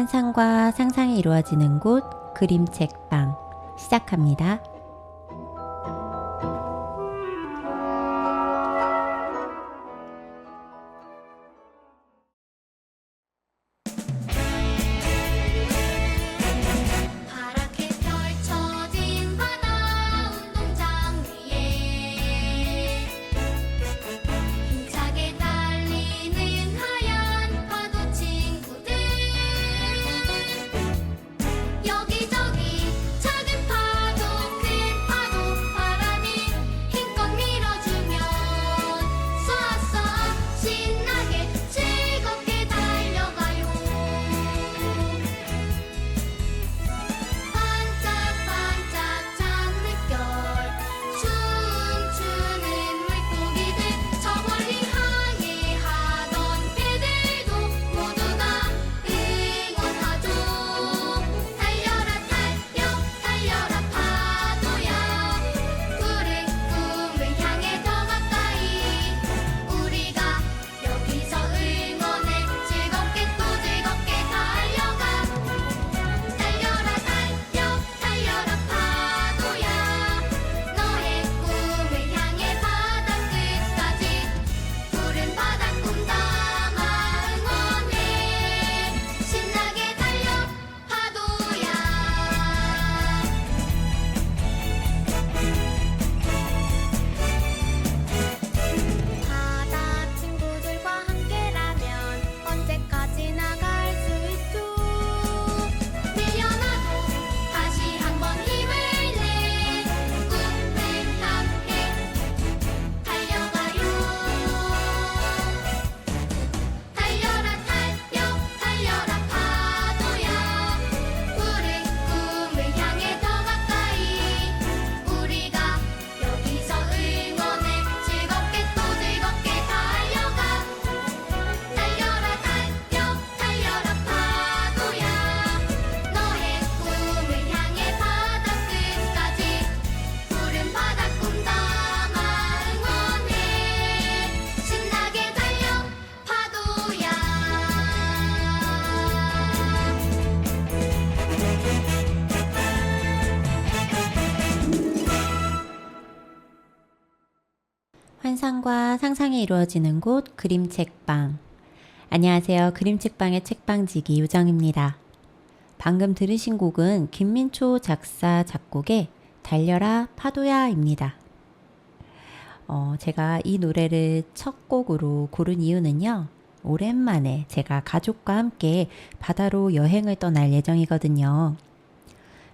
환상과 상상이 이루어지는 곳 그림책방 시작합니다. 파랗게 펼쳐진 바다 운동장 위에 힘차게 달리는 하얀 파도 친구들 여기저기 작은 파도 큰 파도 바람이 힘껏 밀어주면 쏘아쏘아 신나게 즐겁게 달려가요. 반짝반짝 장밋별 춤추는 물고기들 저 멀리 항해하던 배들도 모두 다 응원하죠. 달려라 달려라 파도야 푸른 꿈을 향해 더 가까이 우리가 여기서 응원해 즐겁게 또 즐겁게 달려가. 달려라 파도야 너의 꿈을 향해 바다 끝까지 푸른 바닷꿈 담아 응원해 신나게 달려 파도야. 바다 친구들과 함께라면 언제까지나 갈 수 있죠. 밀려나도 다시 한번 힘을 내 꿈을 향해 달려가요. 달려라 파도야 푸른 꿈을 향해 더 가까이 우리가 여기서 응원해 즐겁게 또 즐겁게 달려가. 달려라 파도야 너의 꿈을 향해 바다 끝까지 푸른 바닷꿈 담아 응원해 신나게 달려 파도야. 환상과 상상이 이루어지는 곳 그림책방. 안녕하세요. 그림책방의 책방지기 유정입니다. 방금 들으신 곡은 김민초 작사 작곡의 달려라 파도야입니다. 제가 이 노래를 첫 곡으로 고른 이유는요. 오랜만에 제가 가족과 함께 바다로 여행을 떠날 예정이거든요.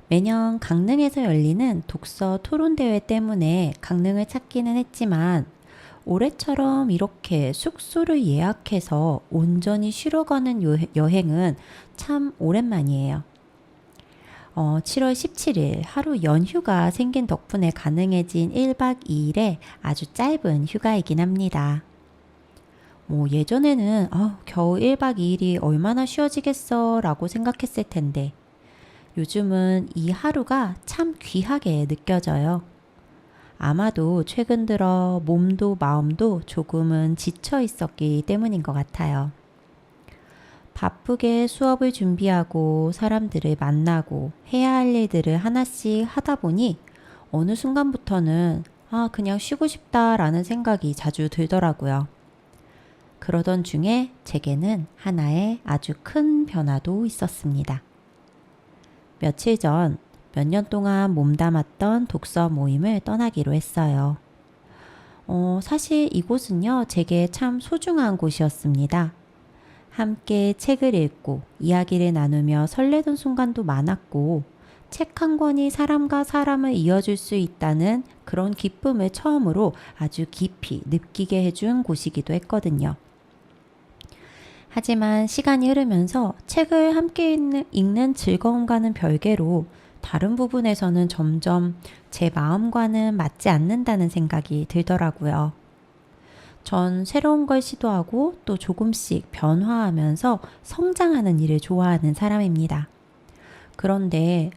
매년 강릉에서 열리는 독서 토론대회 때문에 강릉을 찾기는 했지만 올해처럼 이렇게 숙소를 예약해서 온전히 쉬러 가는 여행은 참 오랜만이에요. 7월 17일 하루 연휴가 생긴 덕분에 가능해진 1박 2일의 아주 짧은 휴가이긴 합니다. 예전에는 겨우 1박 2일이 얼마나 쉬워지겠어 라고 생각했을 텐데 요즘은 이 하루가 참 귀하게 느껴져요. 아마도 최근 들어 몸도 마음도 조금은 지쳐 있었기 때문인 것 같아요. 바쁘게 수업을 준비하고 사람들을 만나고 해야 할 일들을 하나씩 하다 보니 어느 순간부터는 그냥 쉬고 싶다라는 생각이 자주 들더라고요. 그러던 중에 제게는 하나의 아주 큰 변화도 있었습니다. 며칠 전 몇 년 동안 몸담았던 독서 모임을 떠나기로 했어요. 사실 이곳은요, 제게 참 소중한 곳이었습니다. 함께 책을 읽고 이야기를 나누며 설레던 순간도 많았고, 책 한 권이 사람과 사람을 이어줄 수 있다는 그런 기쁨을 처음으로 아주 깊이 느끼게 해준 곳이기도 했거든요. 하지만 시간이 흐르면서 책을 함께 읽는 즐거움과는 별개로 다른 부분에서는 점점 제 마음과는 맞지 않는다는 생각이 들더라고요. 전 새로운 걸 시도하고 또 조금씩 변화하면서 성장하는 일을 좋아하는 사람입니다. 그런데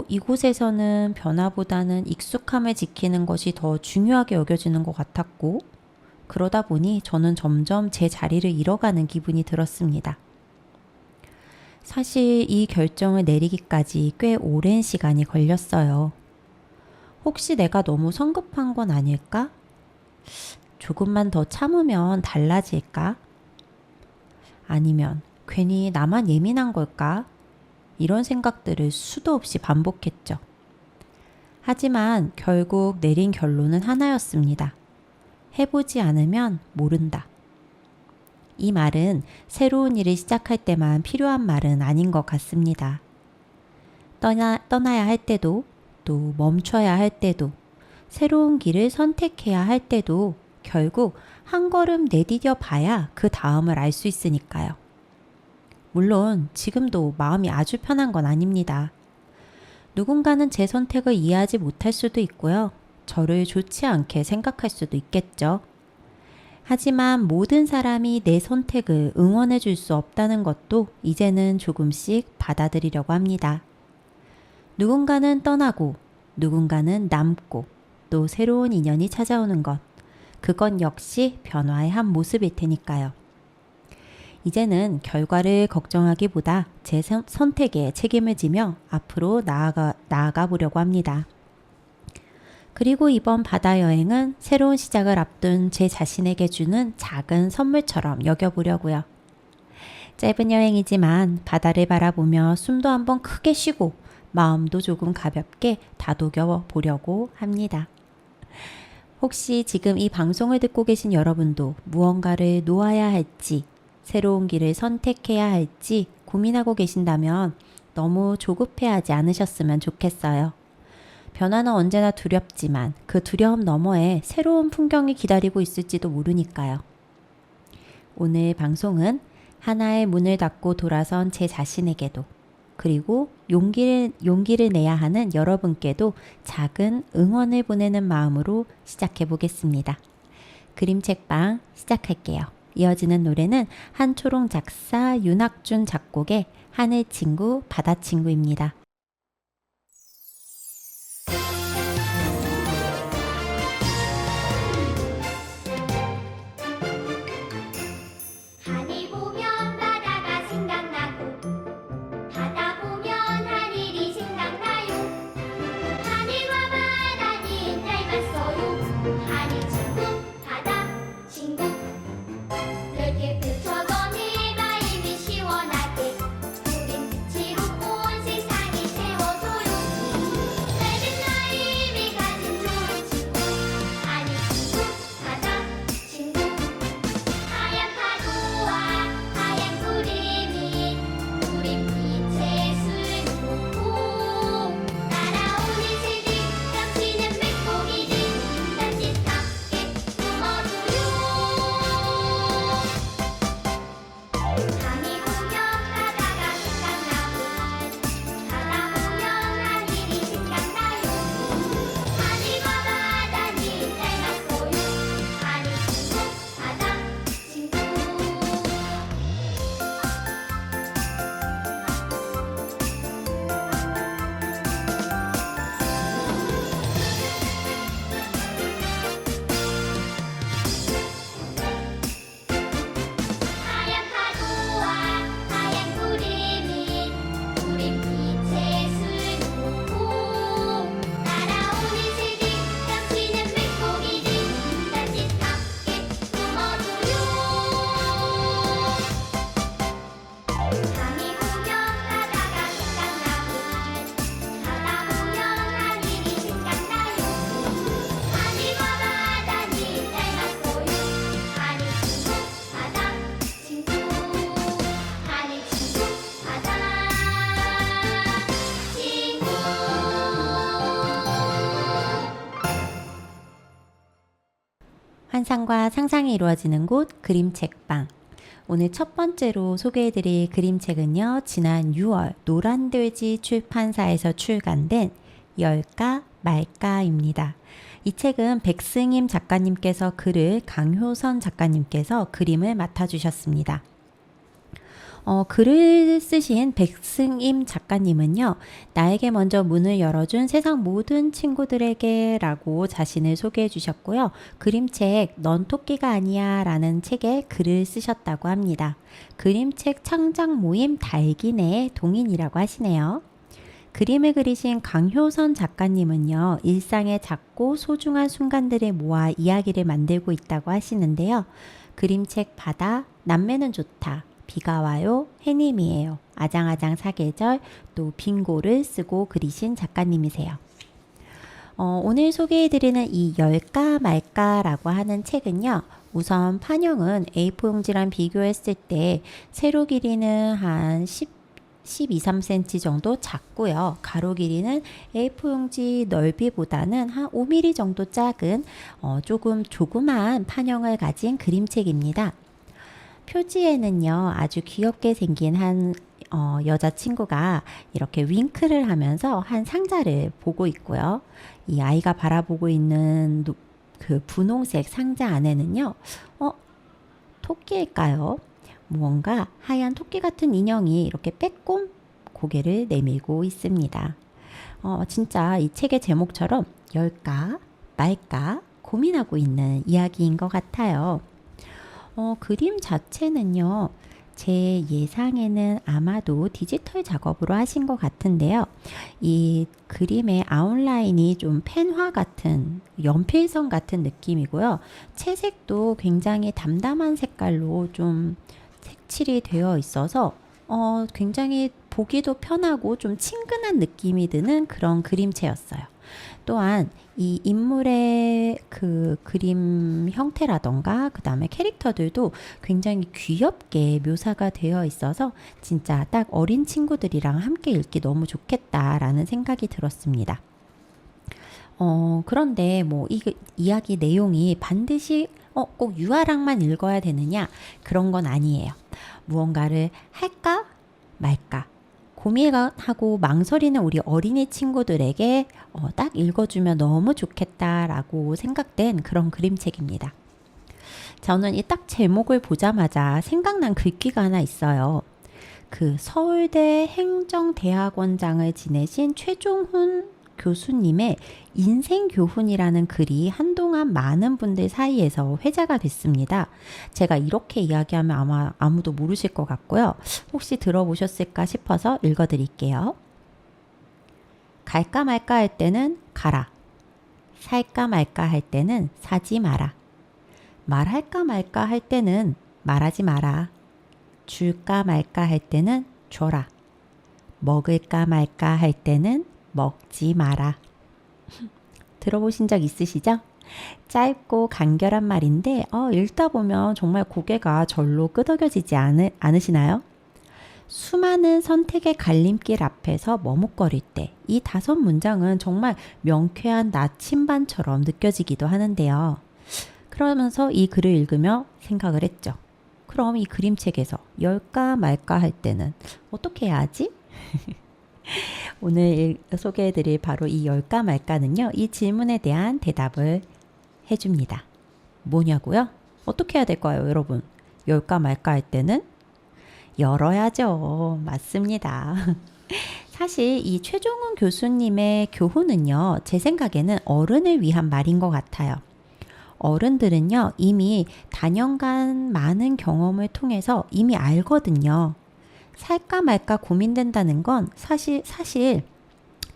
이곳에서는 변화보다는 익숙함을 지키는 것이 더 중요하게 여겨지는 것 같았고, 그러다 보니 저는 점점 제 자리를 잃어가는 기분이 들었습니다. 사실 이 결정을 내리기까지 꽤 오랜 시간이 걸렸어요. 혹시 내가 너무 성급한 건 아닐까? 조금만 더 참으면 달라질까? 아니면 괜히 나만 예민한 걸까? 이런 생각들을 수도 없이 반복했죠. 하지만 결국 내린 결론은 하나였습니다. 해보지 않으면 모른다. 이 말은 새로운 일을 시작할 때만 필요한 말은 아닌 것 같습니다. 떠나야 할 때도, 또 멈춰야 할 때도, 새로운 길을 선택해야 할 때도 결국 한 걸음 내디뎌 봐야 그 다음을 알 수 있으니까요. 물론 지금도 마음이 아주 편한 건 아닙니다. 누군가는 제 선택을 이해하지 못할 수도 있고요. 저를 좋지 않게 생각할 수도 있겠죠. 하지만 모든 사람이 내 선택을 응원해 줄 수 없다는 것도 이제는 조금씩 받아들이려고 합니다. 누군가는 떠나고, 누군가는 남고, 또 새로운 인연이 찾아오는 것. 그건 역시 변화의 한 모습일 테니까요. 이제는 결과를 걱정하기보다 제 선택에 책임을 지며 앞으로 나아가 보려고 합니다. 그리고 이번 바다 여행은 새로운 시작을 앞둔 제 자신에게 주는 작은 선물처럼 여겨보려고요. 짧은 여행이지만 바다를 바라보며 숨도 한번 크게 쉬고 마음도 조금 가볍게 다독여 보려고 합니다. 혹시 지금 이 방송을 듣고 계신 여러분도 무언가를 놓아야 할지, 새로운 길을 선택해야 할지 고민하고 계신다면 너무 조급해하지 않으셨으면 좋겠어요. 변화는 언제나 두렵지만 그 두려움 너머에 새로운 풍경이 기다리고 있을지도 모르니까요. 오늘 방송은 하나의 문을 닫고 돌아선 제 자신에게도, 그리고 용기를 내야 하는 여러분께도 작은 응원을 보내는 마음으로 시작해 보겠습니다. 그림책방 시작할게요. 이어지는 노래는 한초롱 작사, 윤학준 작곡의 하늘친구, 바다친구입니다. 하늘 보면 바다가 생각나고 바다 보면 하늘이 생각나요. 하늘과 바다는 닮았어요. 하늘 친구 바다 친구 넓게 펼쳐져 내 마음이 시원하게 우린 빛으로 온 세상이 채워줘요. 넓은 마음이 가진 좋은 친구 하늘 친구 바다 친구 하얀 파도와 하얀 구름이 우린 빛의 수놓고 날아오는 새들 넘치는 물고기들 딴짓하게 품어줘요. 하늘 보면 바다가 생각나고 바다 보면 하늘이 생각나요. 하늘과 바다는 닮았어요. 하늘 친구 바다 친구 하얀 파도와 하얀 구름이 우린 빛의 수놓고 날아오는 새들 넘치는 물고기들 딴짓하게 품어줘요. 하늘 보면 바다가 생각나고 바다 보면 하늘이 생각나요. 하늘과 바다는 닮았어요. 하늘 친구 바다 친구 하늘 친구 바다 친구 환상과 상상이 이루어지는 곳 그림책방. 오늘 첫 번째로 소개해드릴 그림책은요. 지난 6월 노란돼지 출판사에서 출간된 열까 말까입니다. 이 책은 백승임 작가님께서 글을 강효선 작가님께서 그림을 맡아주셨습니다. 글을 쓰신 백승임 작가님은요, 나에게 먼저 문을 열어준 세상 모든 친구들에게 라고 자신을 소개해 주셨고요. 그림책 넌 토끼가 아니야 라는 책에 글을 쓰셨다고 합니다. 그림책 창작 모임 달기네의 동인이라고 하시네요. 그림을 그리신 강효선 작가님은요, 일상의 작고 소중한 순간들을 모아 이야기를 만들고 있다고 하시는데요. 그림책 바다, 남매는 좋다, 비가 와요, 해님이에요, 아장아장 사계절, 또 빙고를 쓰고 그리신 작가님이세요. 오늘 소개해드리는 이 열까 말까라고 하는 책은요. 우선 판형은 A4 용지랑 비교했을 때 세로 길이는 한 12, 3cm 정도 작고요. 가로 길이는 A4 용지 넓이보다는 한 5mm 정도 작은 조금 조그마한 판형을 가진 그림책입니다. 표지에는요, 아주 귀엽게 생긴 한 여자친구가 이렇게 윙크를 하면서 한 상자를 보고 있고요. 이 아이가 바라보고 있는 그 분홍색 상자 안에는요, 토끼일까요? 무언가 하얀 토끼 같은 인형이 이렇게 빼꼼 고개를 내밀고 있습니다. 진짜 이 책의 제목처럼 열까 말까 고민하고 있는 이야기인 것 같아요. 그림 자체는요, 제 예상에는 아마도 디지털 작업으로 하신 것 같은데요. 이 그림의 아웃라인이 좀 펜화 같은, 연필선 같은 느낌이고요. 채색도 굉장히 담담한 색깔로 좀 색칠이 되어 있어서 굉장히 보기도 편하고 좀 친근한 느낌이 드는 그런 그림체였어요. 또한 이 인물의 그 그림 형태라던가 그 다음에 캐릭터들도 굉장히 귀엽게 묘사가 되어 있어서 진짜 딱 어린 친구들이랑 함께 읽기 너무 좋겠다라는 생각이 들었습니다. 그런데 뭐 이 이야기 내용이 반드시 꼭 유아랑만 읽어야 되느냐, 그런 건 아니에요. 무언가를 할까 말까 고민하고 망설이는 우리 어린이 친구들에게 딱 읽어주면 너무 좋겠다라고 생각된 그런 그림책입니다. 저는 이 딱 제목을 보자마자 생각난 글귀가 하나 있어요. 그 서울대 행정대학원장을 지내신 최종훈 교수님의 인생교훈이라는 글이 한동안 많은 분들 사이에서 회자가 됐습니다. 제가 이렇게 이야기하면 아마 아무도 모르실 것 같고요. 혹시 들어보셨을까 싶어서 읽어드릴게요. 갈까 말까 할 때는 가라. 살까 말까 할 때는 사지 마라. 말할까 말까 할 때는 말하지 마라. 줄까 말까 할 때는 줘라. 먹을까 말까 할 때는 먹지 마라. 들어보신 적 있으시죠? 짧고 간결한 말인데 읽다 보면 정말 고개가 절로 끄덕여지지 않으시나요? 수많은 선택의 갈림길 앞에서 머뭇거릴 때 이 5문장은 정말 명쾌한 나침반처럼 느껴지기도 하는데요. 그러면서 이 글을 읽으며 생각을 했죠. 그럼 이 그림책에서 열까 말까 할 때는 어떻게 해야 하지? 오늘 소개해드릴 바로 이 열까 말까는요, 이 질문에 대한 대답을 해줍니다. 뭐냐고요? 어떻게 해야 될까요, 여러분? 열까 말까 할 때는 열어야죠. 맞습니다. 사실 이 최종훈 교수님의 교훈은요, 제 생각에는 어른을 위한 말인 것 같아요. 어른들은요, 이미 다년간 많은 경험을 통해서 이미 알거든요. 살까 말까 고민된다는 건 사실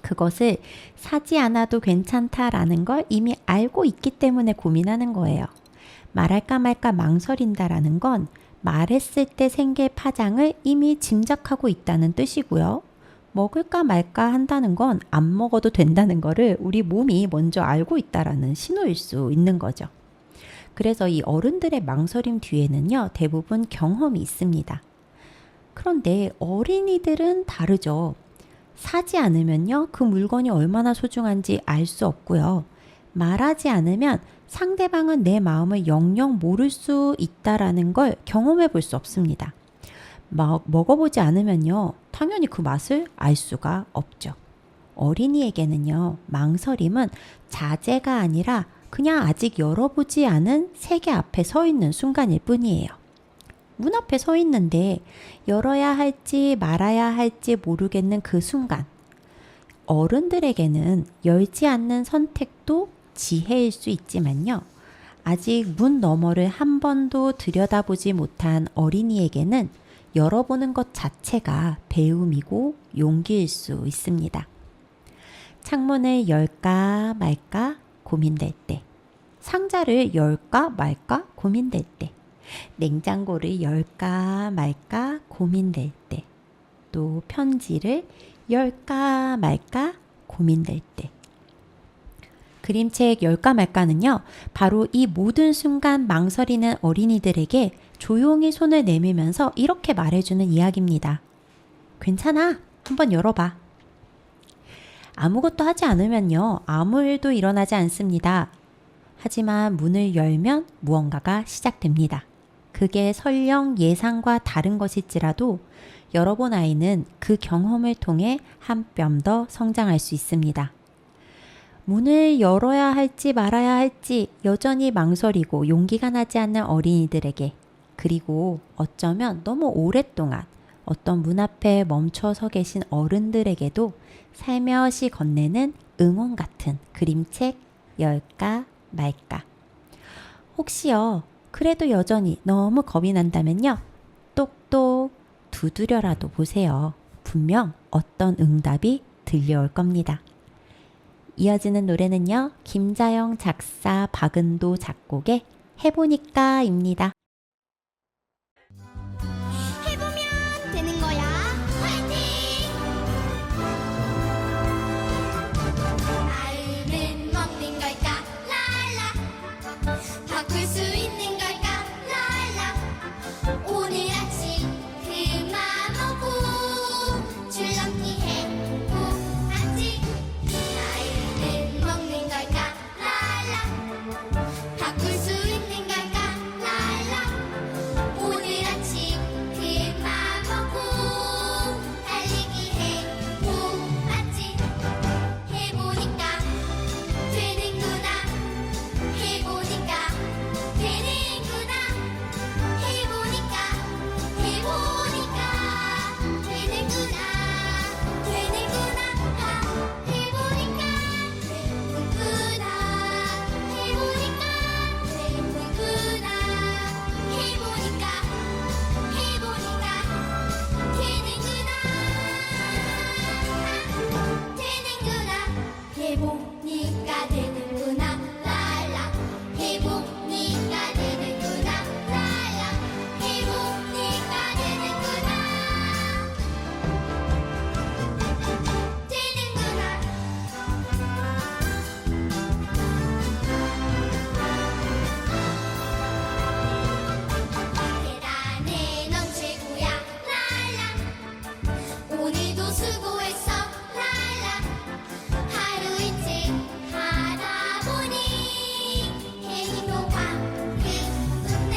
그것을 사지 않아도 괜찮다라는 걸 이미 알고 있기 때문에 고민하는 거예요. 말할까 말까 망설인다라는 건 말했을 때 생길 파장을 이미 짐작하고 있다는 뜻이고요. 먹을까 말까 한다는 건 안 먹어도 된다는 거를 우리 몸이 먼저 알고 있다라는 신호일 수 있는 거죠. 그래서 이 어른들의 망설임 뒤에는요, 대부분 경험이 있습니다. 그런데 어린이들은 다르죠. 사지 않으면요, 그 물건이 얼마나 소중한지 알 수 없고요. 말하지 않으면 상대방은 내 마음을 영영 모를 수 있다라는 걸 경험해 볼 수 없습니다. 먹어보지 않으면요, 당연히 그 맛을 알 수가 없죠. 어린이에게는요, 망설임은 자제가 아니라 그냥 아직 열어보지 않은 세계 앞에 서 있는 순간일 뿐이에요. 문 앞에 서 있는데 열어야 할지 말아야 할지 모르겠는 그 순간, 어른들에게는 열지 않는 선택도 지혜일 수 있지만요. 아직 문 너머를 한 번도 들여다보지 못한 어린이에게는 열어보는 것 자체가 배움이고 용기일 수 있습니다. 창문을 열까 말까 고민될 때, 상자를 열까 말까 고민될 때, 냉장고를 열까 말까 고민될 때, 또 편지를 열까 말까 고민될 때. 그림책 열까 말까는요, 바로 이 모든 순간 망설이는 어린이들에게 조용히 손을 내밀면서 이렇게 말해주는 이야기입니다. 괜찮아, 한번 열어봐. 아무것도 하지 않으면요, 아무 일도 일어나지 않습니다. 하지만 문을 열면 무언가가 시작됩니다. 그게 설령 예상과 다른 것일지라도 열어본 아이는 그 경험을 통해 한 뼘 더 성장할 수 있습니다. 문을 열어야 할지 말아야 할지 여전히 망설이고 용기가 나지 않는 어린이들에게, 그리고 어쩌면 너무 오랫동안 어떤 문 앞에 멈춰 서 계신 어른들에게도 살며시 건네는 응원 같은 그림책 열까 말까. 혹시요, 그래도 여전히 너무 겁이 난다면요, 똑똑 두드려라도 보세요. 분명 어떤 응답이 들려올 겁니다. 이어지는 노래는요, 김자영 작사, 박은도 작곡의 해보니까입니다. 해보면 되는 거야. 화이팅! 마음은 먹는 걸까? 랄라. 바꿀 수 있는 걸까? 랄라. 오늘 아침 그맘 오고 줄넘기 해보았지. 마음은 먹는 걸까? 랄라. 바꿀 수 있는 걸까? 랄라. 오늘 아침 그맘 먹고 달리기 해보았지. 해보니까 되는구나. 해보니까 되는구나. 해보니까 되는구나. 되는구나. 해보니까 되는구나. 해보니까 되는구나. 해보니까 해보니까 되는구나. 랄라. 해보니까 되는구나. 랄라. 해보니까 되는구나. 계란에 넌 최고야. 랄라. 오늘도 수고했어. 랄라. 하루 일찍 하다 보니 힘도 방금 웃네.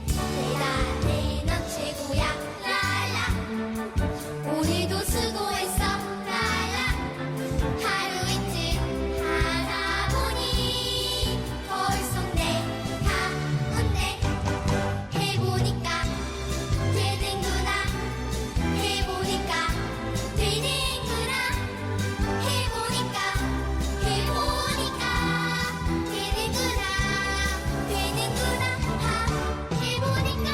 계란에 넌 최고야. 랄라. 오늘도 수고했어. 랄라. 하루 일찍 하다 보니 벌써 내가 웃네. 해보니까 되는구나. 해보니까 되는구나. 해보니까 되는구나. 되는구나. 해보니까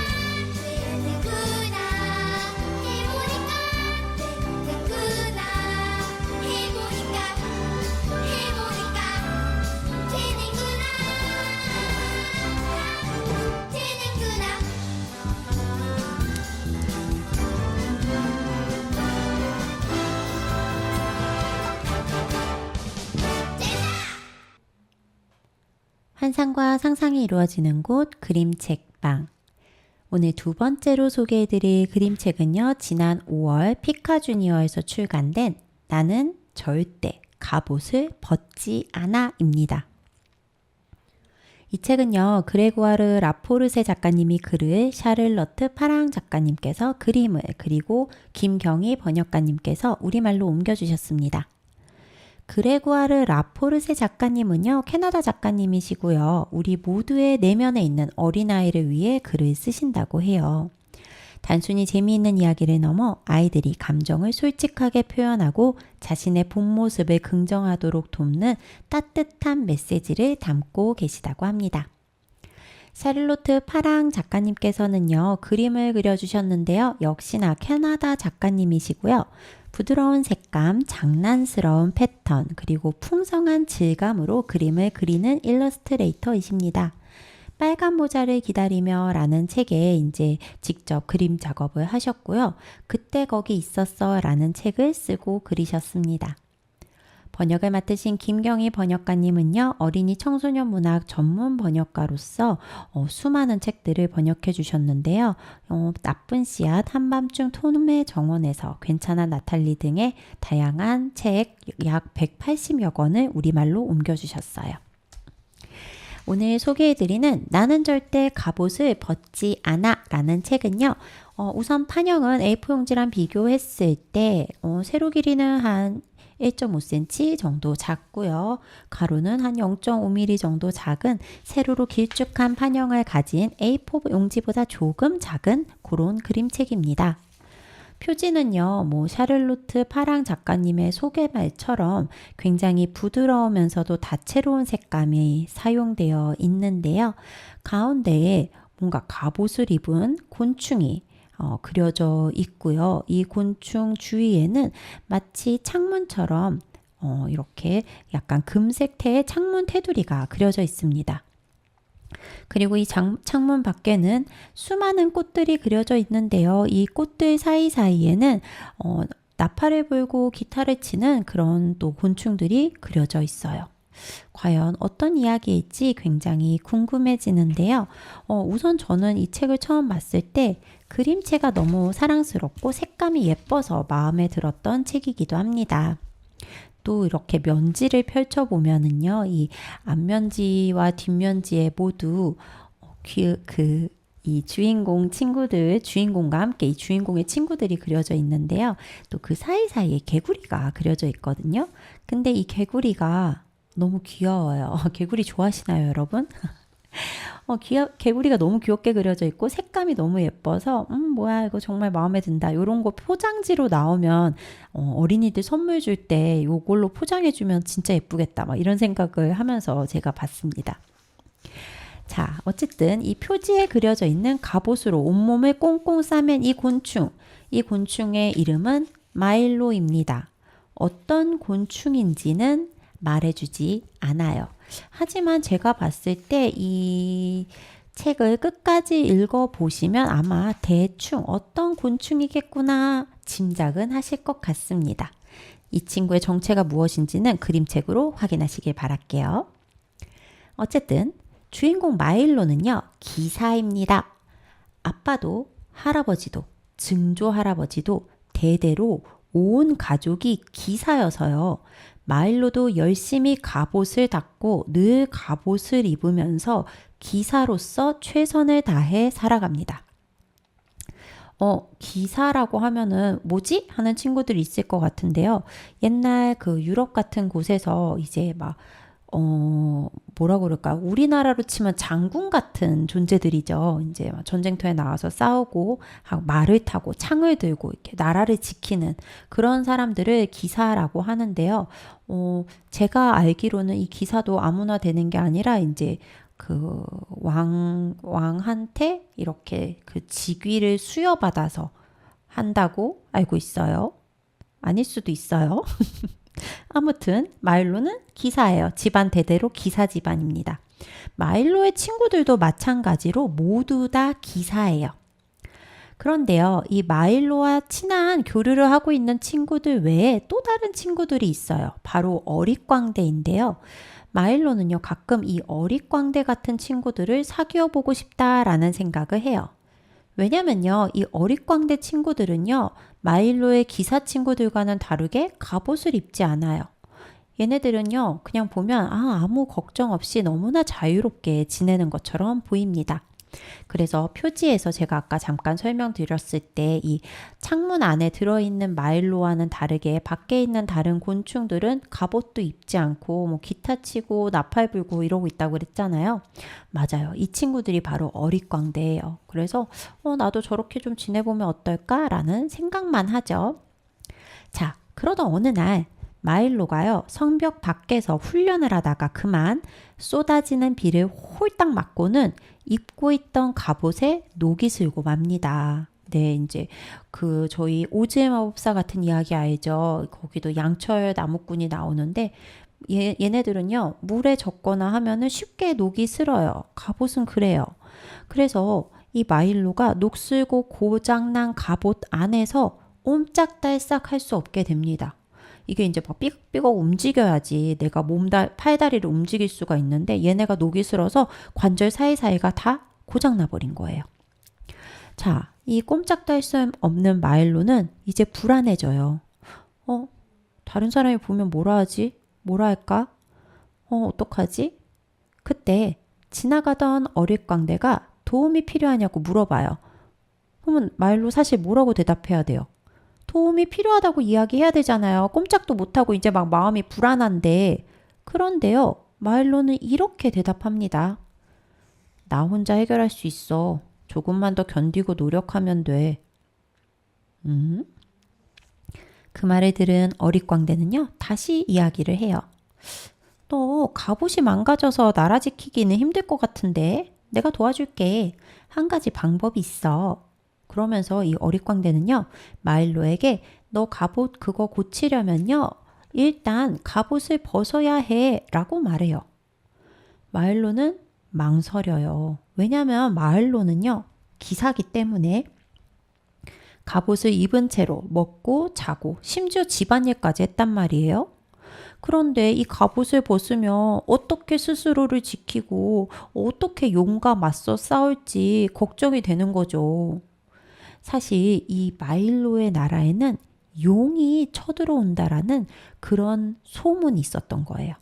되는구나. 해보니까 되는구나. 해보니까 되는구나. 환상과 상상이 이루어지는 곳 그림책방. 오늘 두 번째로 소개해드릴 그림책은요, 지난 5월 피카주니어에서 출간된 나는 절대 갑옷을 벗지 않아입니다. 이 책은요, 그레고아르 라포르세 작가님이 글을, 샤를러트 파랑 작가님께서 그림을, 그리고 김경희 번역가님께서 우리말로 옮겨주셨습니다. 그레고아르 라포르세 작가님은요, 캐나다 작가님이시고요, 우리 모두의 내면에 있는 어린아이를 위해 글을 쓰신다고 해요. 단순히 재미있는 이야기를 넘어 아이들이 감정을 솔직하게 표현하고 자신의 본 모습을 긍정하도록 돕는 따뜻한 메시지를 담고 계시다고 합니다. 샤를로트 파랑 작가님께서는요, 그림을 그려주셨는데요. 역시나 캐나다 작가님이시고요. 부드러운 색감, 장난스러운 패턴, 그리고 풍성한 질감으로 그림을 그리는 일러스트레이터이십니다. 빨간 모자를 기다리며 라는 책에 이제 직접 그림 작업을 하셨고요. 그때 거기 있었어 라는 책을 쓰고 그리셨습니다. 번역을 맡으신 김경희 번역가님은요, 어린이 청소년 문학 전문 번역가로서 수많은 책들을 번역해 주셨는데요. 나쁜 씨앗, 한밤중 톰의 정원에서, 괜찮아 나탈리 등의 다양한 책 약 180여 권을 우리말로 옮겨주셨어요. 오늘 소개해드리는 나는 절대 갑옷을 벗지 않아 라는 책은요. 우선 판형은 A4 용지랑 비교했을 때 세로 길이는 한 1.5cm 정도 작고요. 가로는 한 0.5mm 정도 작은 세로로 길쭉한 판형을 가진 A4 용지보다 조금 작은 그런 그림책입니다. 표지는요, 샤를로트 파랑 작가님의 소개말처럼 굉장히 부드러우면서도 다채로운 색감이 사용되어 있는데요. 가운데에 뭔가 갑옷을 입은 곤충이 그려져 있고요. 이 곤충 주위에는 마치 창문처럼 이렇게 약간 금색 태의 창문 테두리가 그려져 있습니다. 그리고 이 창문 밖에는 수많은 꽃들이 그려져 있는데요. 이 꽃들 사이사이에는 나팔을 불고 기타를 치는 그런 또 곤충들이 그려져 있어요. 과연 어떤 이야기일지 굉장히 궁금해지는데요. 우선 저는 이 책을 처음 봤을 때 그림체가 너무 사랑스럽고 색감이 예뻐서 마음에 들었던 책이기도 합니다. 또 이렇게 면지를 펼쳐보면은요, 이 앞면지와 뒷면지에 모두 이 주인공 친구들, 주인공과 함께 이 주인공의 친구들이 그려져 있는데요. 또 그 사이사이에 개구리가 그려져 있거든요. 근데 이 개구리가 너무 귀여워요. 개구리 좋아하시나요, 여러분? 개구리가 너무 귀엽게 그려져 있고 색감이 너무 예뻐서 뭐야 이거 정말 마음에 든다. 이런 거 포장지로 나오면 어린이들 선물 줄 때 이걸로 포장해 주면 진짜 예쁘겠다. 막 이런 생각을 하면서 제가 봤습니다. 자, 어쨌든 이 표지에 그려져 있는 갑옷으로 온몸을 꽁꽁 싸맨 이 곤충의 이름은 마일로입니다. 어떤 곤충인지는 말해주지 않아요. 하지만 제가 봤을 때 이 책을 끝까지 읽어보시면 아마 대충 어떤 곤충이겠구나 짐작은 하실 것 같습니다. 이 친구의 정체가 무엇인지는 그림책으로 확인하시길 바랄게요. 어쨌든 주인공 마일로는요, 기사입니다. 아빠도 할아버지도 증조 할아버지도 대대로 온 가족이 기사여서요. 마일로도 열심히 갑옷을 닦고 늘 갑옷을 입으면서 기사로서 최선을 다해 살아갑니다. 기사라고 하면은 뭐지? 하는 친구들이 있을 것 같은데요. 옛날 그 유럽 같은 곳에서 이제 막 뭐라 그럴까? 우리나라로 치면 장군 같은 존재들이죠. 이제 전쟁터에 나와서 싸우고 말을 타고 창을 들고 이렇게 나라를 지키는 그런 사람들을 기사라고 하는데요. 제가 알기로는 이 기사도 아무나 되는 게 아니라 이제 그 왕한테 이렇게 그 직위를 수여받아서 한다고 알고 있어요. 아닐 수도 있어요. 아무튼 마일로는 기사예요. 집안 대대로 기사 집안입니다. 마일로의 친구들도 마찬가지로 모두 다 기사예요. 그런데요, 이 마일로와 친한 교류를 하고 있는 친구들 외에 또 다른 친구들이 있어요. 바로 어릿광대인데요. 마일로는요, 가끔 이 어릿광대 같은 친구들을 사귀어 보고 싶다라는 생각을 해요. 왜냐면요, 이 어릿광대 친구들은요, 마일로의 기사 친구들과는 다르게 갑옷을 입지 않아요. 얘네들은요, 그냥 보면 아무 걱정 없이 너무나 자유롭게 지내는 것처럼 보입니다. 그래서 표지에서 제가 아까 잠깐 설명드렸을 때 이 창문 안에 들어있는 마일로와는 다르게 밖에 있는 다른 곤충들은 갑옷도 입지 않고 뭐 기타 치고 나팔 불고 이러고 있다고 그랬잖아요. 맞아요. 이 친구들이 바로 어릿광대예요. 그래서 나도 저렇게 좀 지내보면 어떨까라는 생각만 하죠. 자, 그러던 어느 날 마일로가요, 성벽 밖에서 훈련을 하다가 그만 쏟아지는 비를 홀딱 맞고는 입고 있던 갑옷에 녹이 슬고 맙니다. 네, 이제 저희 오즈의 마법사 같은 이야기 알죠? 거기도 양철 나무꾼이 나오는데 얘네들은요, 물에 젖거나 하면은 쉽게 녹이 슬어요. 갑옷은 그래요. 그래서 이 마일로가 녹슬고 고장난 갑옷 안에서 옴짝달싹 할 수 없게 됩니다. 이게 이제 막 삐걱삐걱 움직여야지 내가 팔다리를 움직일 수가 있는데 얘네가 녹이 슬어서 관절 사이사이가 다 고장나버린 거예요. 자, 이 꼼짝도 할 수 없는 마일로는 이제 불안해져요. 다른 사람이 보면 뭐라 하지? 뭐라 할까? 어떡하지? 그때 지나가던 어릿광대가 도움이 필요하냐고 물어봐요. 그러면 마일로 사실 뭐라고 대답해야 돼요? 도움이 필요하다고 이야기해야 되잖아요. 꼼짝도 못하고 이제 막 마음이 불안한데. 그런데요, 마일로는 이렇게 대답합니다. 나 혼자 해결할 수 있어. 조금만 더 견디고 노력하면 돼. 그 말을 들은 어릿광대는요, 다시 이야기를 해요. 너 갑옷이 망가져서 나라 지키기는 힘들 것 같은데 내가 도와줄게. 한 가지 방법이 있어. 그러면서 이 어릿광대는요, 마일로에게 너 갑옷 그거 고치려면요, 일단 갑옷을 벗어야 해 라고 말해요. 마일로는 망설여요. 왜냐면 마일로는요, 기사기 때문에 갑옷을 입은 채로 먹고 자고 심지어 집안일까지 했단 말이에요. 그런데 이 갑옷을 벗으면 어떻게 스스로를 지키고 어떻게 용과 맞서 싸울지 걱정이 되는 거죠. 사실 이 마일로의 나라에는 용이 쳐들어온다라는 그런 소문이 있었던 거예요.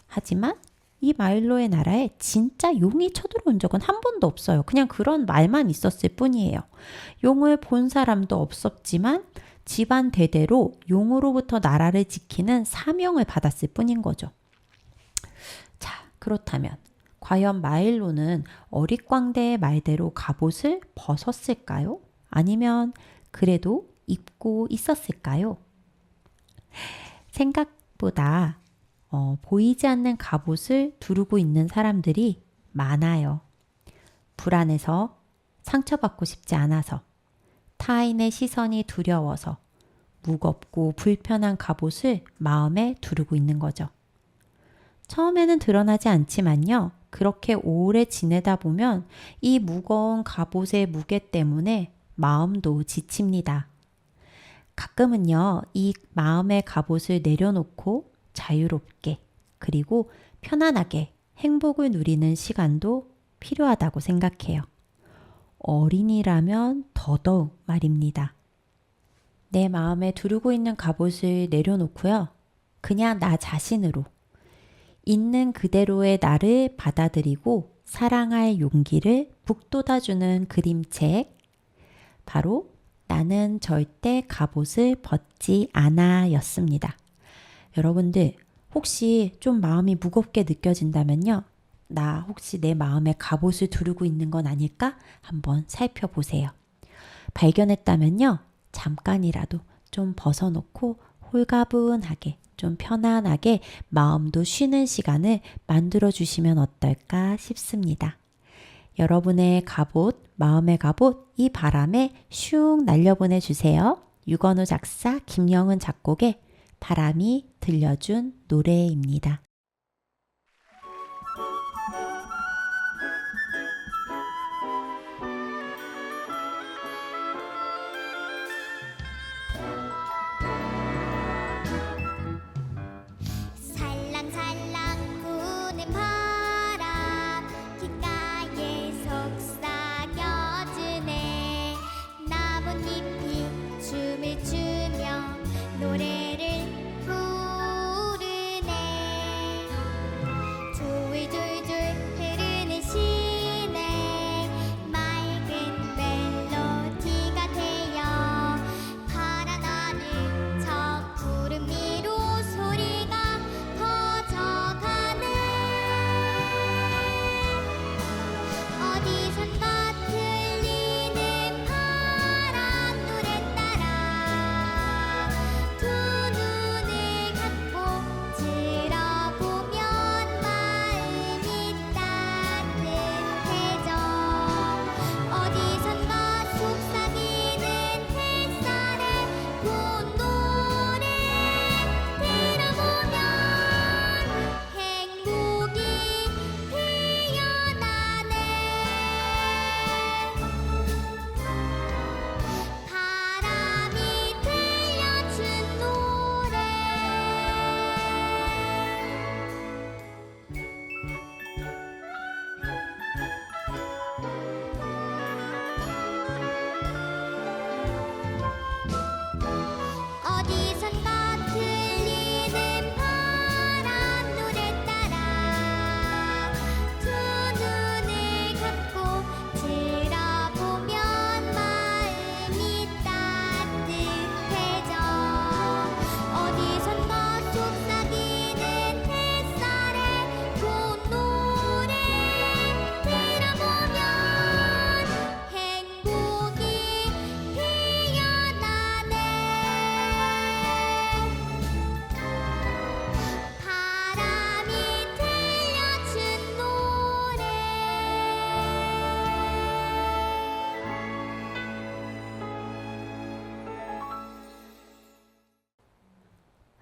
하지만 이 마일로의 나라에 진짜 용이 쳐들어온 적은 한 번도 없어요. 그냥 그런 말만 있었을 뿐이에요. 용을 본 사람도 없었지만 집안 대대로 용으로부터 나라를 지키는 사명을 받았을 뿐인 거죠. 자, 그렇다면 과연 마일로는 어릿광대의 말대로 갑옷을 벗었을까요? 아니면 그래도 입고 있었을까요? 생각보다 보이지 않는 갑옷을 두르고 있는 사람들이 많아요. 불안해서, 상처받고 싶지 않아서, 타인의 시선이 두려워서 무겁고 불편한 갑옷을 마음에 두르고 있는 거죠. 처음에는 드러나지 않지만요. 그렇게 오래 지내다 보면 이 무거운 갑옷의 무게 때문에 마음도 지칩니다. 가끔은요, 이 마음의 갑옷을 내려놓고 자유롭게 그리고 편안하게 행복을 누리는 시간도 필요하다고 생각해요. 어린이라면 더더욱 말입니다. 내 마음에 두르고 있는 갑옷을 내려놓고요. 그냥 나 자신으로 있는 그대로의 나를 받아들이고 사랑할 용기를 북돋아주는 그림책. 바로 나는 절대 갑옷을 벗지 않아 였습니다. 여러분들 혹시 좀 마음이 무겁게 느껴진다면요. 나 혹시 내 마음에 갑옷을 두르고 있는 건 아닐까? 한번 살펴보세요. 발견했다면요. 잠깐이라도 좀 벗어놓고 홀가분하게 좀 편안하게 마음도 쉬는 시간을 만들어 주시면 어떨까 싶습니다. 여러분의 갑옷, 마음의 갑옷 이 바람에 슉 날려보내 주세요. 유건우 작사, 김영은 작곡의 바람이 들려준 노래입니다. 살랑살랑 부는 바람 귓가에 속삭여주네. 나뭇잎이 춤을 추며 노래를 부르네.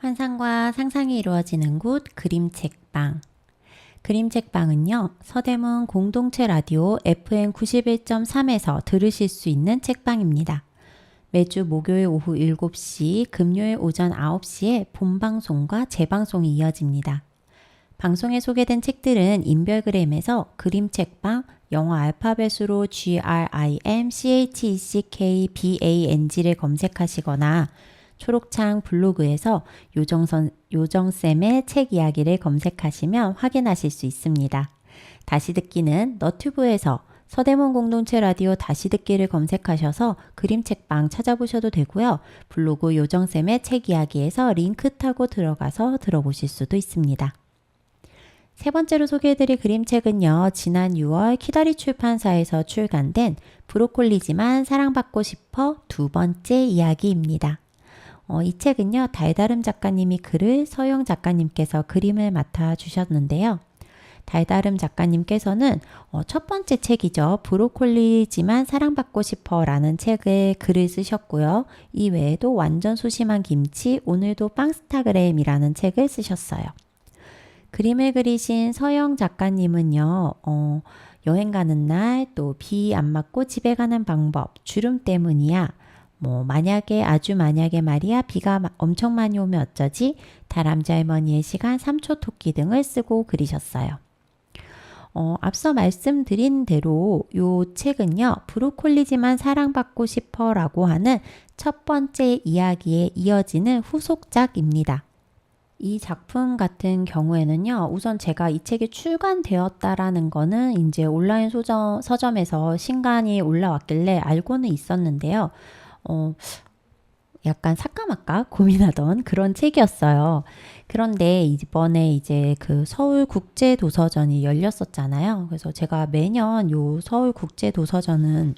환상과 상상이 이루어지는 곳 그림책방. 그림책방은요, 서대문 공동체 라디오 FM 91.3에서 들으실 수 있는 책방입니다. 매주 목요일 오후 7시, 금요일 오전 9시에 본방송과 재방송이 이어집니다. 방송에 소개된 책들은 인별그램에서 그림책방, 영어 알파벳으로 GRIMCHECKBANG를 검색하시거나 초록창 블로그에서 요정쌤의 책 이야기를 검색하시면 확인하실 수 있습니다. 다시 듣기는 너튜브에서 서대문 공동체 라디오 다시 듣기를 검색하셔서 그림책방 찾아보셔도 되고요. 블로그 요정쌤의 책 이야기에서 링크 타고 들어가서 들어보실 수도 있습니다. 세 번째로 소개해드릴 그림책은요. 지난 6월 키다리 출판사에서 출간된 브로콜리지만 사랑받고 싶어 두 번째 이야기입니다. 이 책은요. 달다름 작가님이 글을 서영 작가님께서 그림을 맡아주셨는데요. 달다름 작가님께서는 첫 번째 책이죠. 브로콜리지만 사랑받고 싶어 라는 책에 글을 쓰셨고요. 이 외에도 완전 소심한 김치, 오늘도 빵스타그램이라는 책을 쓰셨어요. 그림을 그리신 서영 작가님은요. 여행 가는 날, 또 비 안 맞고 집에 가는 방법, 주름 때문이야. 만약에 아주 만약에 말이야 비가 엄청 많이 오면 어쩌지? 다람쥐 할머니의 시간, 삼초 토끼 등을 쓰고 그리셨어요. 앞서 말씀드린 대로 이 책은요. 브로콜리지만 사랑받고 싶어 라고 하는 첫 번째 이야기에 이어지는 후속작입니다. 이 작품 같은 경우에는요. 우선 제가 이 책이 출간되었다라는 거는 이제 온라인 서점에서 신간이 올라왔길래 알고는 있었는데요. 약간 사까마까 고민하던 그런 책이었어요. 그런데 이번에 이제 그 서울국제도서전이 열렸었잖아요. 그래서 제가 매년 요 서울국제도서전은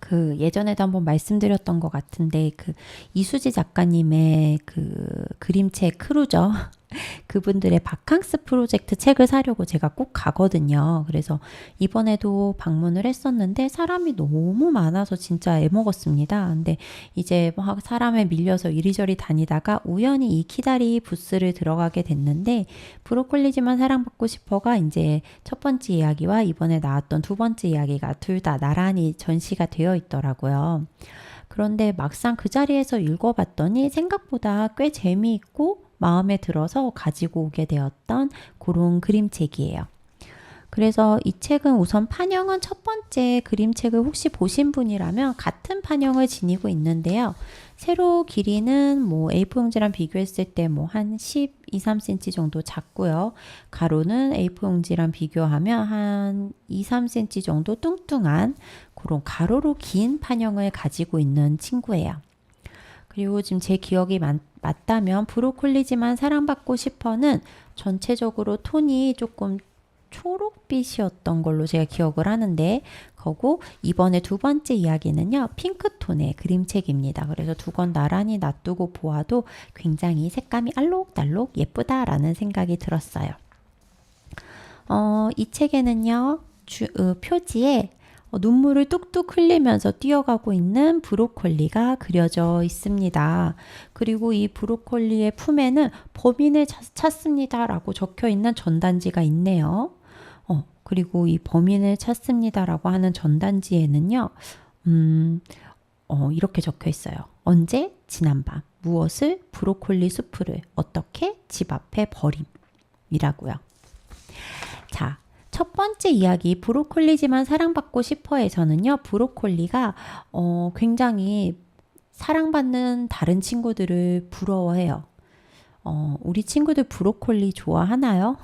그 예전에도 한번 말씀드렸던 것 같은데 그 이수지 작가님의 그 그림책 크루죠. 그분들의 바캉스 프로젝트 책을 사려고 제가 꼭 가거든요. 그래서 이번에도 방문을 했었는데 사람이 너무 많아서 진짜 애먹었습니다. 근데 이제 막 사람에 밀려서 이리저리 다니다가 우연히 이 키다리 부스를 들어가게 됐는데 브로콜리지만 사랑받고 싶어가 이제 첫 번째 이야기와 이번에 나왔던 두 번째 이야기가 둘 다 나란히 전시가 되어 있더라고요. 그런데 막상 그 자리에서 읽어봤더니 생각보다 꽤 재미있고 마음에 들어서 가지고 오게 되었던 그런 그림책이에요. 그래서 이 책은 우선 판형은 첫 번째 그림책을 혹시 보신 분이라면 같은 판형을 지니고 있는데요. 세로 길이는 A4 용지랑 비교했을 때 한 12, 3cm 정도 작고요. 가로는 A4 용지랑 비교하면 한 2, 3cm 정도 뚱뚱한 그런 가로로 긴 판형을 가지고 있는 친구예요. 그리고 지금 제 기억이 맞다면 브로콜리지만 사랑받고 싶어는 전체적으로 톤이 조금 초록빛이었던 걸로 제가 기억을 하는데 거고 이번에 두 번째 이야기는요. 핑크톤의 그림책입니다. 그래서 두 권 나란히 놔두고 보아도 굉장히 색감이 알록달록 예쁘다라는 생각이 들었어요. 이 책에는요. 표지에 눈물을 뚝뚝 흘리면서 뛰어가고 있는 브로콜리가 그려져 있습니다. 그리고 이 브로콜리의 품에는 범인을 찾습니다 라고 적혀 있는 전단지가 있네요. 그리고 이 범인을 찾습니다 라고 하는 전단지에는요. 이렇게 적혀 있어요. 언제? 지난밤. 무엇을? 브로콜리 수프를. 어떻게? 집 앞에 버림이라고요. 자. 첫 번째 이야기 브로콜리지만 사랑받고 싶어에서는요. 브로콜리가 굉장히 사랑받는 다른 친구들을 부러워해요. 우리 친구들 브로콜리 좋아하나요?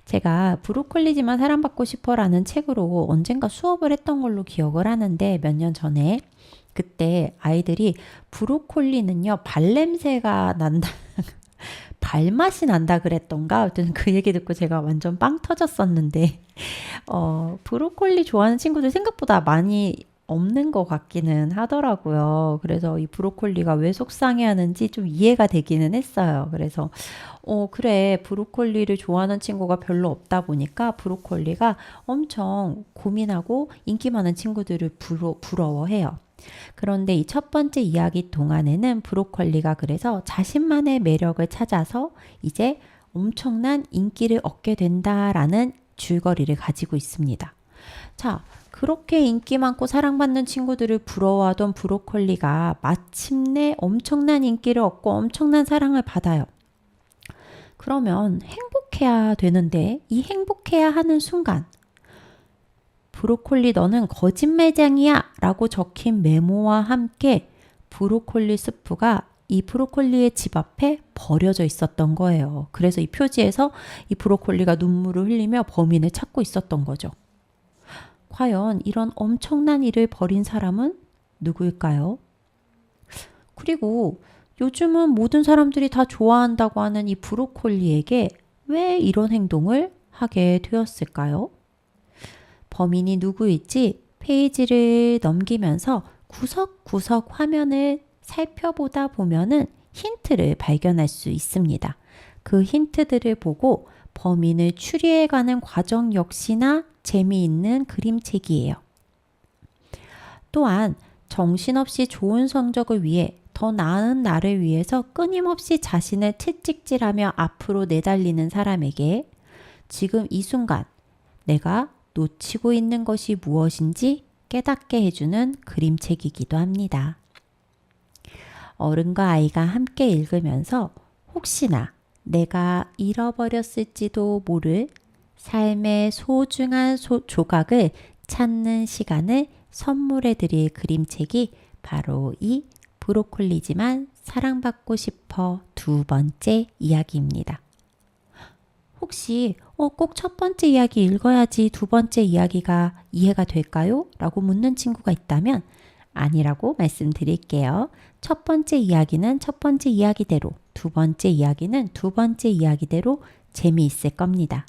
제가 브로콜리지만 사랑받고 싶어라는 책으로 언젠가 수업을 했던 걸로 기억을 하는데 몇 년 전에 그때 아이들이 브로콜리는요. 발냄새가 난다. 발맛이 난다 그랬던가 아무튼 그 얘기 듣고 제가 완전 빵 터졌었는데 브로콜리 좋아하는 친구들 생각보다 많이 없는 것 같기는 하더라고요. 그래서 이 브로콜리가 왜 속상해하는지 좀 이해가 되기는 했어요. 그래서 그래, 브로콜리를 좋아하는 친구가 별로 없다 보니까 브로콜리가 엄청 고민하고 인기 많은 친구들을 부러워해요. 그런데 이 첫 번째 이야기 동안에는 브로콜리가 그래서 자신만의 매력을 찾아서 이제 엄청난 인기를 얻게 된다라는 줄거리를 가지고 있습니다. 자, 그렇게 인기 많고 사랑받는 친구들을 부러워하던 브로콜리가 마침내 엄청난 인기를 얻고 엄청난 사랑을 받아요. 그러면 행복해야 되는데 이 행복해야 하는 순간 브로콜리 너는 거짓말쟁이야 라고 적힌 메모와 함께 브로콜리 스프가 이 브로콜리의 집 앞에 버려져 있었던 거예요. 그래서 이 표지에서 이 브로콜리가 눈물을 흘리며 범인을 찾고 있었던 거죠. 과연 이런 엄청난 일을 벌인 사람은 누구일까요? 그리고 요즘은 모든 사람들이 다 좋아한다고 하는 이 브로콜리에게 왜 이런 행동을 하게 되었을까요? 범인이 누구일지 페이지를 넘기면서 구석구석 화면을 살펴보다 보면은 힌트를 발견할 수 있습니다. 그 힌트들을 보고 범인을 추리해가는 과정 역시나 재미있는 그림책이에요. 또한 정신없이 좋은 성적을 위해 더 나은 나를 위해서 끊임없이 자신을 채찍질하며 앞으로 내달리는 사람에게 지금 이 순간 내가 놓치고 있는 것이 무엇인지 깨닫게 해주는 그림책이기도 합니다. 어른과 아이가 함께 읽으면서 혹시나 내가 잃어버렸을지도 모를 삶의 소중한 조각을 찾는 시간을 선물해 드릴 그림책이 바로 이 브로콜리지만 사랑받고 싶어 두 번째 이야기입니다. 혹시 꼭 첫 번째 이야기 읽어야지 두 번째 이야기가 이해가 될까요? 라고 묻는 친구가 있다면 아니라고 말씀드릴게요. 첫 번째 이야기는 첫 번째 이야기대로, 두 번째 이야기는 두 번째 이야기대로 재미있을 겁니다.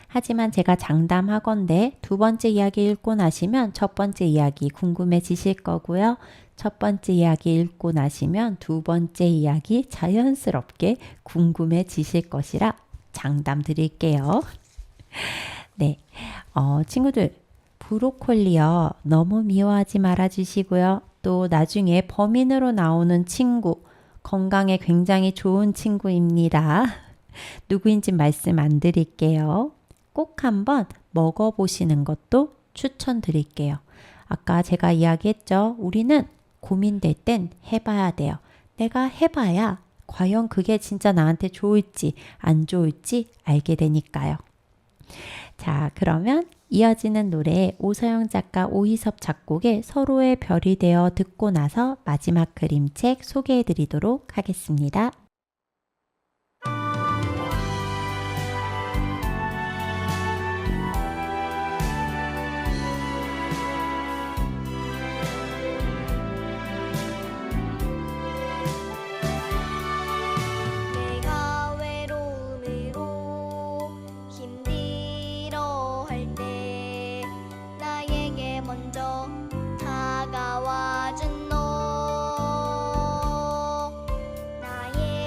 하지만 제가 장담하건대 두 번째 이야기 읽고 나시면 첫 번째 이야기 궁금해지실 거고요. 첫 번째 이야기 읽고 나시면 두 번째 이야기 자연스럽게 궁금해지실 것이라 장담 드릴게요. 네, 친구들 브로콜리요. 너무 미워하지 말아주시고요. 또 나중에 범인으로 나오는 친구, 건강에 굉장히 좋은 친구입니다. 누구인지 말씀 안 드릴게요. 꼭 한번 먹어보시는 것도 추천드릴게요. 아까 제가 이야기했죠. 우리는 고민될 땐 해봐야 돼요. 내가 해봐야 과연 그게 진짜 나한테 좋을지 안 좋을지 알게 되니까요. 자, 그러면 이어지는 노래 오서영 작가 오희섭 작곡의 서로의 별이 되어 듣고 나서 마지막 그림책 소개해 드리도록 하겠습니다. 내가 외로움으로 힘들어 할 때 나에게 먼저 다가와 준 너 나의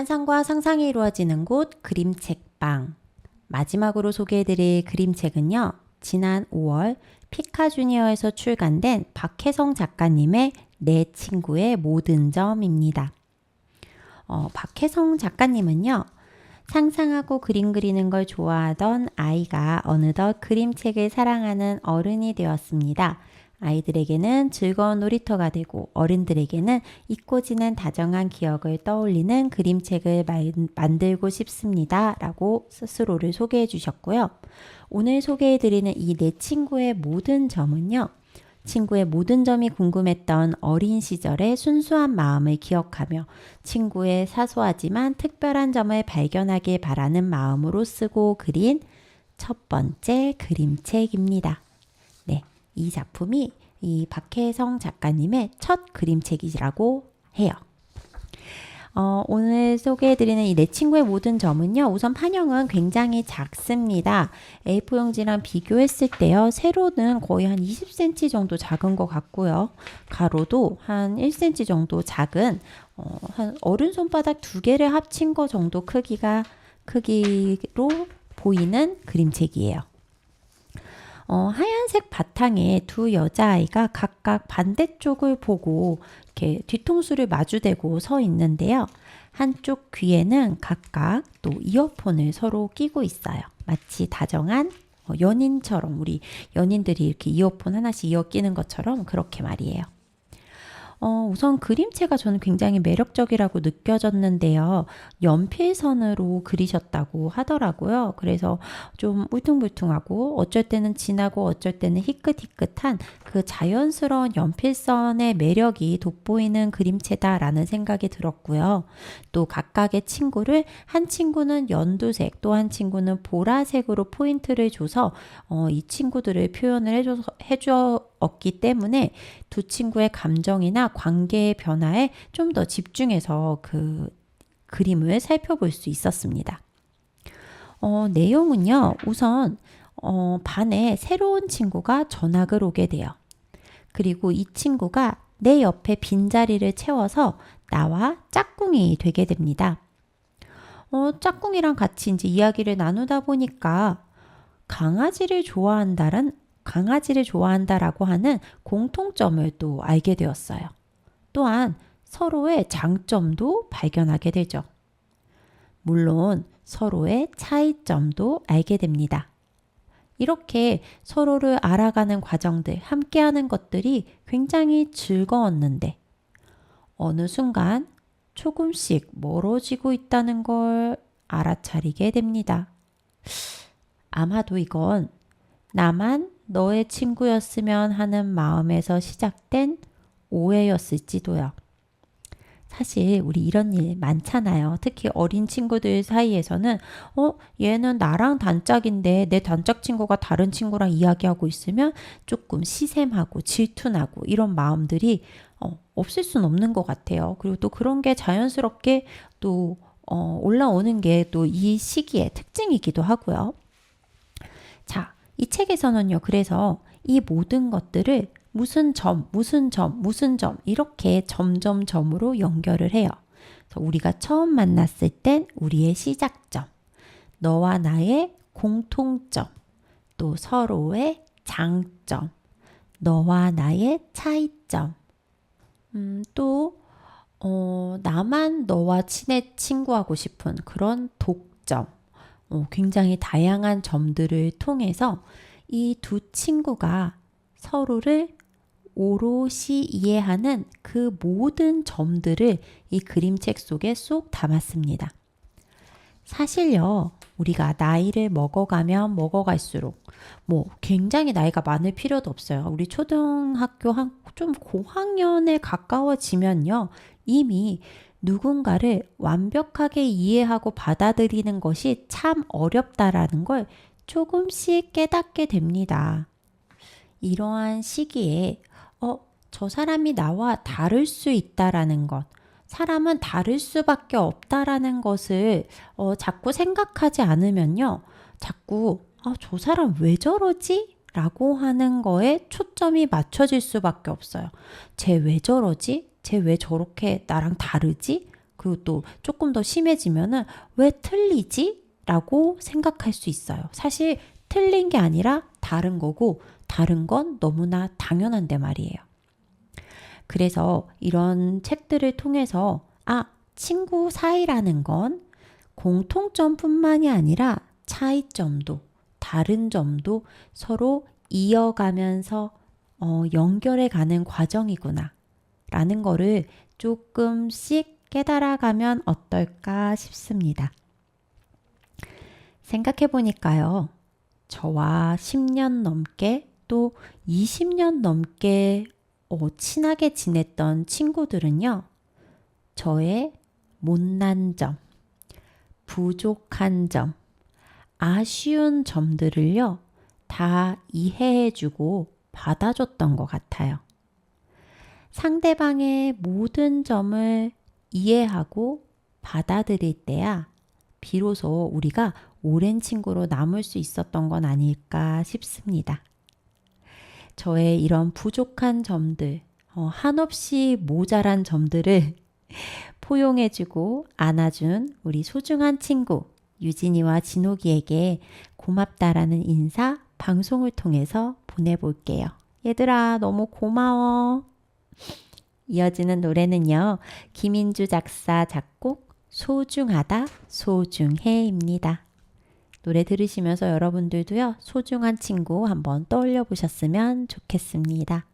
상상과 상상이 이루어지는 곳 그림책방. 마지막으로 소개해드릴 그림책은요. 지난 5월 피카주니어에서 출간된 박혜성 작가님의 내 친구의 모든 점입니다. 박혜성 작가님은요. 상상하고 그림 그리는 걸 좋아하던 아이가 어느덧 그림책을 사랑하는 어른이 되었습니다. 아이들에게는 즐거운 놀이터가 되고 어른들에게는 잊고 지낸 다정한 기억을 떠올리는 그림책을 만들고 싶습니다. 라고 스스로를 소개해 주셨고요. 오늘 소개해 드리는 이 내 친구의 모든 점은요. 친구의 모든 점이 궁금했던 어린 시절의 순수한 마음을 기억하며 친구의 사소하지만 특별한 점을 발견하길 바라는 마음으로 쓰고 그린 첫 번째 그림책입니다. 네, 이 작품이 이 박혜성 작가님의 첫 그림책이라고 해요. 오늘 소개해드리는 이 내 친구의 모든 점은요. 우선 판형은 굉장히 작습니다. A4 용지랑 비교했을 때요. 세로는 거의 한 20cm 정도 작은 것 같고요. 가로도 한 1cm 정도 작은 한 어른 손바닥 두 개를 합친 거 정도 크기로 보이는 그림책이에요. 하얀색 바탕에 두 여자아이가 각각 반대쪽을 보고 이렇게 뒤통수를 마주대고 서 있는데요. 한쪽 귀에는 각각 또 이어폰을 서로 끼고 있어요. 마치 다정한 연인처럼 우리 연인들이 이렇게 이어폰 하나씩 이어 끼는 것처럼 그렇게 말이에요. 우선 그림체가 저는 굉장히 매력적이라고 느껴졌는데요. 연필선으로 그리셨다고 하더라고요. 그래서 좀 울퉁불퉁하고 어쩔 때는 진하고 어쩔 때는 희끗희끗한 그 자연스러운 연필선의 매력이 돋보이는 그림체다라는 생각이 들었고요. 또 각각의 친구를 한 친구는 연두색 또 한 친구는 보라색으로 포인트를 줘서 이 친구들을 표현을 해주었기 때문에 두 친구의 감정이나 관계의 변화에 좀 더 집중해서 그 그림을 살펴볼 수 있었습니다. 내용은요. 우선 반에 새로운 친구가 전학을 오게 돼요. 그리고 이 친구가 내 옆에 빈자리를 채워서 나와 짝꿍이 되게 됩니다. 짝꿍이랑 같이 이제 이야기를 나누다 보니까 강아지를 좋아한다라고 하는 공통점을 또 알게 되었어요. 또한 서로의 장점도 발견하게 되죠. 물론 서로의 차이점도 알게 됩니다. 이렇게 서로를 알아가는 과정들, 함께하는 것들이 굉장히 즐거웠는데 어느 순간 조금씩 멀어지고 있다는 걸 알아차리게 됩니다. 아마도 이건 나만 너의 친구였으면 하는 마음에서 시작된 오해였을지도요. 사실 우리 이런 일 많잖아요. 특히 어린 친구들 사이에서는 얘는 나랑 단짝인데 내 단짝 친구가 다른 친구랑 이야기하고 있으면 조금 시샘하고 질투나고 이런 마음들이 없을 순 없는 것 같아요. 그리고 또 그런 게 자연스럽게 또 올라오는 게 또 이 시기의 특징이기도 하고요. 자, 이 책에서는요. 그래서 이 모든 것들을 무슨 점 이렇게 점으로 연결을 해요. 그래서 우리가 처음 만났을 땐 우리의 시작점, 너와 나의 공통점, 또 서로의 장점, 너와 나의 차이점, 또 나만 너와 친구하고 싶은 그런 독점, 굉장히 다양한 점들을 통해서 이 두 친구가 서로를 오롯이 이해하는 그 모든 점들을 이 그림책 속에 쏙 담았습니다. 사실요, 우리가 나이를 먹어가면 먹어갈수록 굉장히 나이가 많을 필요도 없어요. 우리 초등학교 좀 고학년에 가까워지면요, 이미 누군가를 완벽하게 이해하고 받아들이는 것이 참 어렵다라는 걸 조금씩 깨닫게 됩니다. 이러한 시기에 저 사람이 나와 다를 수 있다라는 것, 사람은 다를 수밖에 없다라는 것을 자꾸 생각하지 않으면요. 자꾸 저 사람 왜 저러지? 라고 하는 거에 초점이 맞춰질 수밖에 없어요. 쟤 왜 저러지? 쟤 왜 저렇게 나랑 다르지? 그리고 또 조금 더 심해지면은 왜 틀리지? 라고 생각할 수 있어요. 사실 틀린 게 아니라 다른 거고 다른 건 너무나 당연한데 말이에요. 그래서 이런 책들을 통해서 친구 사이라는 건 공통점뿐만이 아니라 차이점도 다른 점도 서로 이어가면서 연결해 가는 과정이구나 라는 거를 조금씩 깨달아가면 어떨까 싶습니다. 생각해 보니까요. 저와 10년 넘게 또 20년 넘게 친하게 지냈던 친구들은요. 저의 못난 점, 부족한 점, 아쉬운 점들을요. 다 이해해주고 받아줬던 것 같아요. 상대방의 모든 점을 이해하고 받아들일 때야 비로소 우리가 오랜 친구로 남을 수 있었던 건 아닐까 싶습니다. 저의 이런 부족한 점들, 한없이 모자란 점들을 포용해주고 안아준 우리 소중한 친구 유진이와 진옥이에게 고맙다라는 인사 방송을 통해서 보내볼게요. 얘들아 너무 고마워. 이어지는 노래는요. 김인주 작사 작곡 소중하다 소중해입니다. 노래 들으시면서 여러분들도요. 소중한 친구 한번 떠올려 보셨으면 좋겠습니다.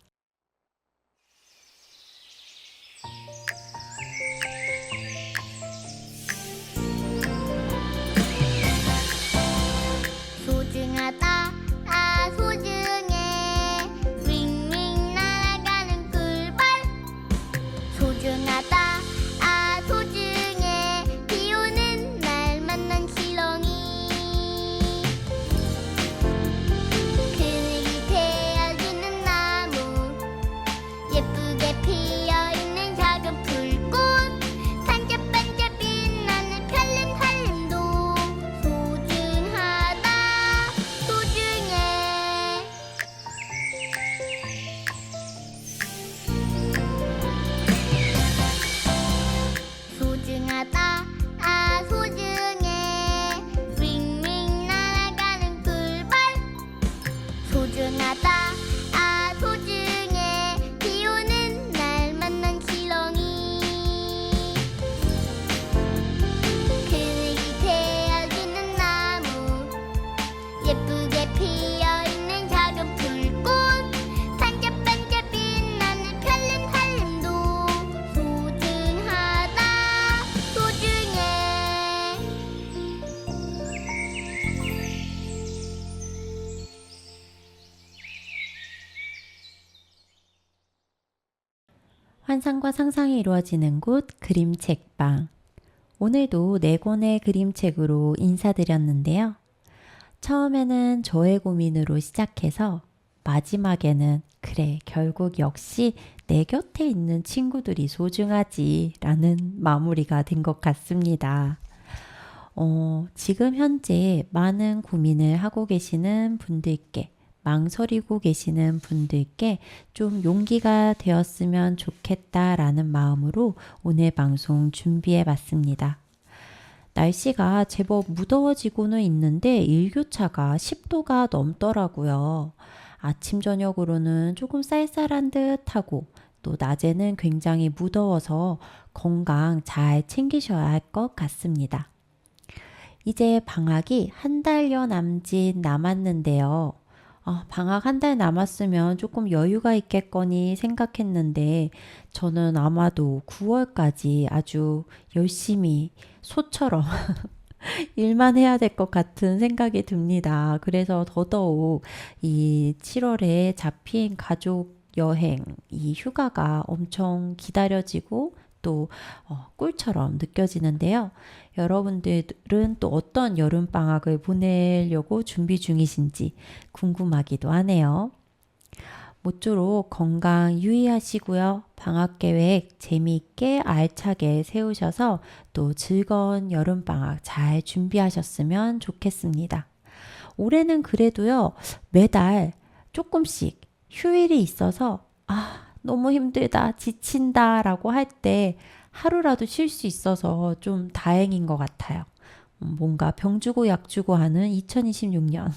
소중하다 소중해 윙윙 날아가는 꿀벌 소중하다 소중해 비 오는 날 만난 지렁이 그늘이 되어주는 나무 예쁘게 피어있는 작은 불꽃 반짝반짝 빛나는 별님도 소중하다 소중해 소중하다 소중해 윙윙 날아가는 꿀벌 소중하다 소중해 비 오는 날 만난 지렁이 그늘이 되어주는 나무 예쁘게 피어있는 작은 불꽃 반짝반짝 빛나는 별님도 소중하다 소중해 환상과 상상이 이루어지는 곳 그림책방. 오늘도 4권의 그림책으로 인사드렸는데요. 처음에는 저의 고민으로 시작해서 마지막에는 그래 결국 역시 내 곁에 있는 친구들이 소중하지 라는 마무리가 된 것 같습니다. 지금 현재 많은 고민을 하고 계시는 분들께 망설이고 계시는 분들께 좀 용기가 되었으면 좋겠다라는 마음으로 오늘 방송 준비해 봤습니다. 날씨가 제법 무더워지고는 있는데 일교차가 10도가 넘더라고요. 아침 저녁으로는 조금 쌀쌀한 듯하고 또 낮에는 굉장히 무더워서 건강 잘 챙기셔야 할 것 같습니다. 이제 방학이 한 달여 남짓 남았는데요. 방학 한 달 남았으면 조금 여유가 있겠거니 생각했는데 저는 아마도 9월까지 아주 열심히 소처럼 일만 해야 될 것 같은 생각이 듭니다. 그래서 더더욱 이 7월에 잡힌 가족 여행, 이 휴가가 엄청 기다려지고 또 꿀처럼 느껴지는데요. 여러분들은 또 어떤 여름방학을 보내려고 준비 중이신지 궁금하기도 하네요. 모쪼록 건강 유의하시고요. 방학 계획 재미있게 알차게 세우셔서 또 즐거운 여름방학 잘 준비하셨으면 좋겠습니다. 올해는 그래도요. 매달 조금씩 휴일이 있어서 너무 힘들다, 지친다 라고 할 때 하루라도 쉴 수 있어서 좀 다행인 것 같아요. 뭔가 병 주고 약 주고 하는 2026년.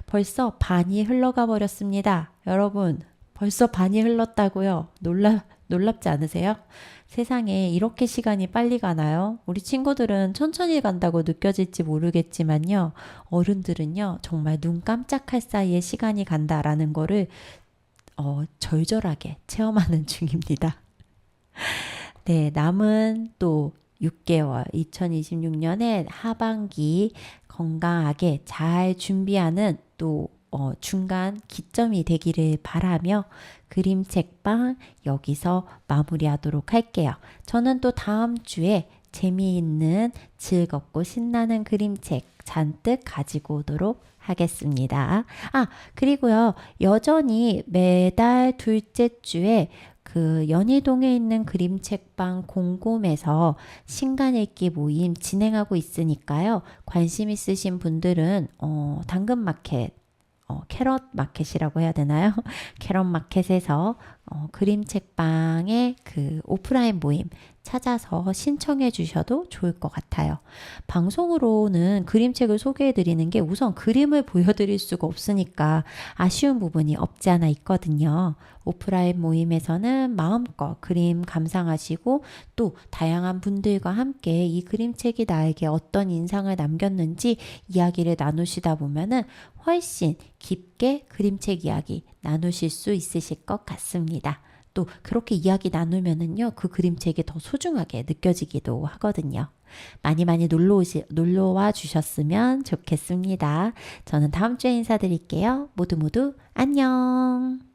벌써 반이 흘러가 버렸습니다. 여러분, 벌써 반이 흘렀다고요? 놀랍지 않으세요? 세상에 이렇게 시간이 빨리 가나요? 우리 친구들은 천천히 간다고 느껴질지 모르겠지만요. 어른들은요, 정말 눈 깜짝할 사이에 시간이 간다라는 거를 절절하게 체험하는 중입니다. 네, 남은 또 6개월, 2026년의 하반기 건강하게 잘 준비하는 또 중간 기점이 되기를 바라며 그림책방 여기서 마무리하도록 할게요. 저는 또 다음 주에 재미있는 즐겁고 신나는 그림책 잔뜩 가지고 오도록 하겠습니다. 아, 그리고요, 여전히 매달 둘째 주에 그 연희동에 있는 그림책방 공곰에서 신간 읽기 모임 진행하고 있으니까요. 관심 있으신 분들은 당근마켓, 캐럿 마켓이라고 해야 되나요? 캐럿 마켓에서 그림책방의 그 오프라인 모임 찾아서 신청해 주셔도 좋을 것 같아요. 방송으로는 그림책을 소개해 드리는 게 우선 그림을 보여드릴 수가 없으니까 아쉬운 부분이 없지 않아 있거든요. 오프라인 모임에서는 마음껏 그림 감상하시고 또 다양한 분들과 함께 이 그림책이 나에게 어떤 인상을 남겼는지 이야기를 나누시다 보면은 훨씬 깊게 그림책 이야기 나누실 수 있으실 것 같습니다. 또 그렇게 이야기 나누면은요, 그 그림책이 더 소중하게 느껴지기도 하거든요. 많이 많이 놀러와 주셨으면 좋겠습니다. 저는 다음 주에 인사드릴게요. 모두 모두 안녕!